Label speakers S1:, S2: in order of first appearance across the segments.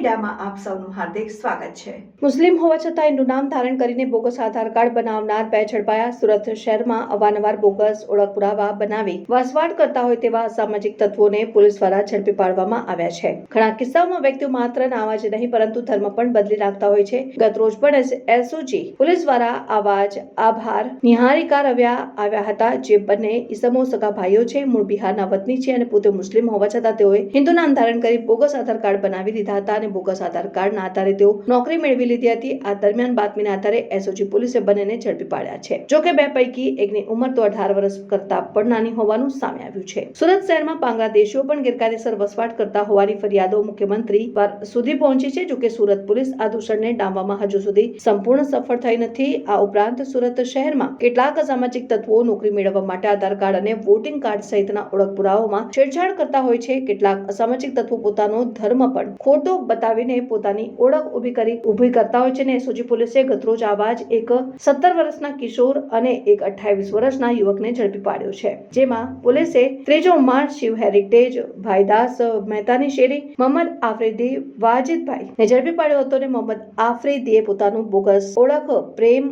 S1: મીડિયામાં આપ સૌનું હાર્દિક સ્વાગત છે।
S2: મુસ્લિમ હોવા છતાં હિન્દુ નામ ધારણ કરીને બોગસ આધાર કાર્ડ બનાવનાર બે ઝડપાયા। સુરત શહેરમાં અવારનવાર બોગસ ઓળખ પુરાવા બનાવી વસવાટ કરતા હોય તેવા અસામાજિક તત્વોને પોલીસ દ્વારા ઝડપી પાડવામાં આવ્યા છે। ઘણા કિસ્સાઓમાં વ્યક્તિઓ માત્ર નામ જ નહીં પરંતુ ધર્મ પણ બદલી નાખતા હોય છે। ગત રોજ પણ એસઓજી પોલીસ દ્વારા આવાજ આભાર નિહારિકા રવ્યા આવ્યા હતા, જે બંને ઈસમો સગા ભાઈઓ છે। મૂળ બિહારના વતની છે અને પોતે મુસ્લિમ હોવા છતાં તેઓએ હિન્દુ નામ ધારણ કરી બોગસ આધાર કાર્ડ બનાવી લીધા હતા અને બોગસ આધાર કાર્ડના આધારે તેઓ નોકરી મેળવી લીધી હતી। આ દરમિયાન બાતમીના આધારે એસઓજી પોલીસે બંનેને ઝડપી પાડ્યા છે। જો કે બે પૈકી એકની ઉંમર તો 18 વર્ષ કરતા પણ નાની હોવાનું સામે આવ્યું છે। સુરત શહેરમાં બાંગ્લાદેશીઓ પણ ગેરકાયદેસર વસવાટ કરતા હોવાની ફરિયાદો મુખ્યમંત્રી પર સુધી પહોંચી છે। જો કે સુરત પોલીસ આ દૂષણને ડામવામાં હજુ સુધી સંપૂર્ણ સફળ થઈ નથી। આ ઉપરાંત સુરત શહેરમાં કેટલાક અસામાજિક તત્વો નોકરી મેળવવા માટે આધાર કાર્ડ અને વોટિંગ કાર્ડ સહિતના ઓળખ પુરાવાઓમાં છેડછાડ કરતા હોય છે। કેટલાક અસામાજિક તત્વો પોતાનો ધર્મ પણ ખોટો બતાવીને પોતાની ઓળખ ઊભી કરતા હોય છે અને એસઓજી પોલીસે ગતરોજ આવા જ એક 17 વર્ષના કિશોર અને એક 28 વર્ષના યુવકને ઝડપી પાડ્યો છે। જેમાં પોલીસે ત્રીજો માર્ચ શિવ હેરિટેજ ભાઈદાસ મહેતાની શેરી મોહમ્મદ આફ્રિદી વાજિદભાઈને ઝડપી પાડ્યો હતો અને મોહમ્મદ આફ્રિદીએ પોતાનું બોગસ ઓળખ પ્રેમ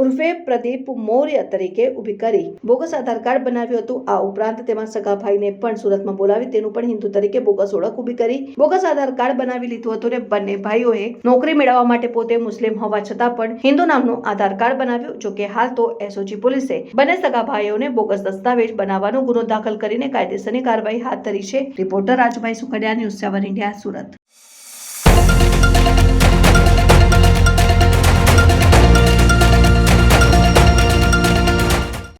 S2: ઉર્ફે પ્રદીપ મૌર્ય તરીકે ઊભી કરી બોગસ આધાર કાર્ડ બનાવ્યું હતું। આ ઉપરાંત તેમાં સગા ભાઈને પણ સુરતમાં બોલાવી તેનું પણ હિન્દુ તરીકે બોગસ ઓળખ ઊભી કરી બોગસ આધાર કાર્ડ બનાવી લીધું હતું અને બંને ભાઈઓએ નોકરી મેળવવા માટે પોતે મુસ્લિમ હોવા છતાં પણ હિન્દુ નામનું આધાર કાર્ડ બનાવ્યું। જો કે હાલ તો એસઓજી પોલીસે બંને સગા ભાઈઓને બોગસ દસ્તાવેજ બનાવવાનો ગુનો દાખલ કરીને કાયદેસરની કાર્યવાહી હાથ ધરી છે। Reporter Rajubhai Sukhadia, news 7 India, Surat.